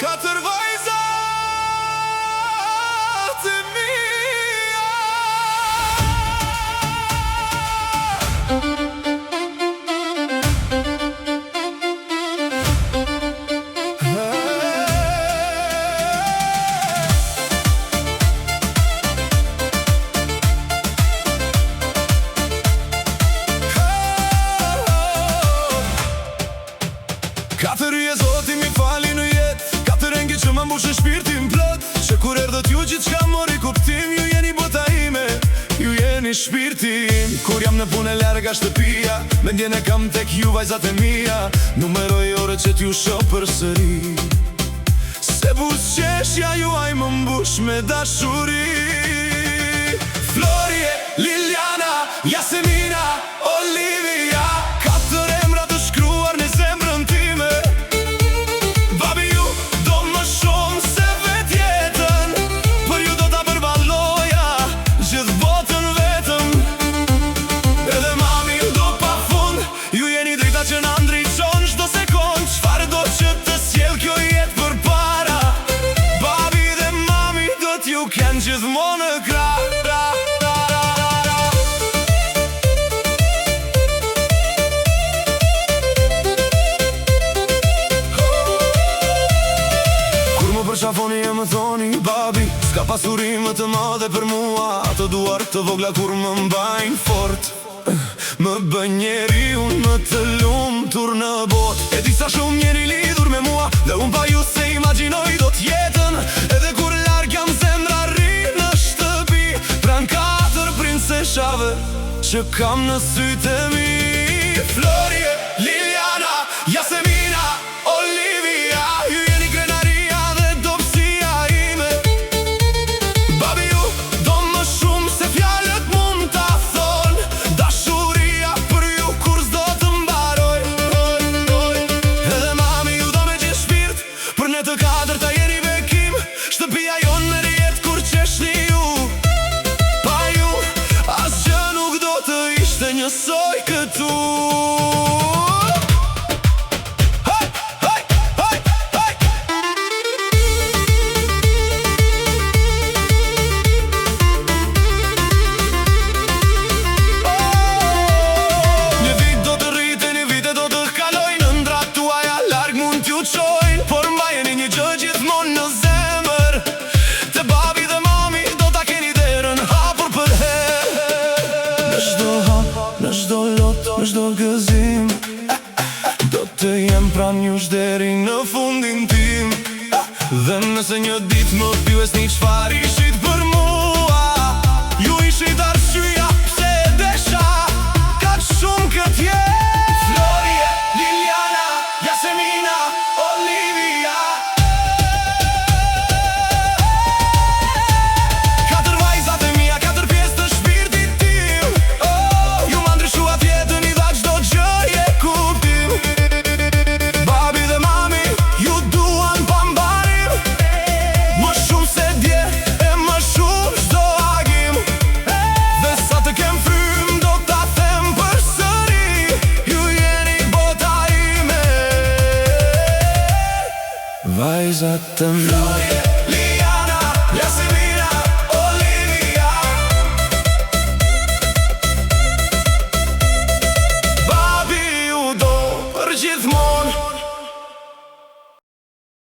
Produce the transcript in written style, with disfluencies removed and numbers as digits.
Katër vajza të mia. Katër e Zoti mi fali në jetë, katër engi që më mbushën shpirtin plot, që kur erdhët ju gjithë qka mori kuptim. Ju jeni bota ime, ju jeni shpirtim. Kur jam në punë e larga shtëpia, mendjen e kam tek ju vajzat e mia. Numeroj ore që t'ju shoh përsëri, se buzëqeshja juaj më mbush me dashuri. Florie, Liliana, Jasemina, Olivia, katër emra të shkruar në zemrën time. Babi ju do më shumë se vet jetën, për ju do ta përbaloja gjithë botën vetëm. Edhe mami ju do pa fund, ju jeni drita që na ndriçon çdo sekond. Çfarë do që të sjell kjo jetë përpara, babi dhe mami do t'ju kenë gjithmonë në krah. Shafoni e më thoni, babi, s'ka pasurime të madhe për mua. Ato duar të vogla kur më mbajnë fort, më bën njeri unë më të lumtur në bot. E di sa shumë njeri lidhur me mua, dhe unë pa ju se imaginoj do t'jetën. Edhe kur larg jam zemra rri në shtëpi, pran katër princeshave që kam në sytë e mi. Florie, Liliana, Jasemina, Olivia, ju jeni krenaria dhe dobësia ime. Babi ju do më shumë se fjalët mund t'a thon. Dashuria për ju kur s'do të mbaroj. Edhe mami ju do me gjithë shpirt, për ne të katërta jeni bekim. Shtëpia jon me rjet kur qeshni ju. Pa ju asgjë nuk do të ishte njësoj këtu. Por mbajeni një gjë gjithmonë në zemër, te babi dhe mami do ta keni derën hapur për herë. Në çdo hap, në çdo lot, në çdo gëzim, do të jem pranë jush deri në fundin tim. Dhe nëse një ditë më pyesni çfarë ishit për mua, ju ishit arsyeja pse desha kaq shumë këtë jetë. Florie, Liliana, Jasemina, Olivia, katër vajzat e mia, katër pjesë të shpirtit tim. Ju ma ndryshuat jetën, i dha çdo gjë je kuptim. Babi dhe mami ju duan pa mbarim, më shumë se dje e më shumë çdo agim. Dhe sa të kem frym do ta them përsëri, ju jeni bota ime. Vajzat të mia, Florie, Liliana, Jasemina, Olivia, babi ju do për gjithmonë.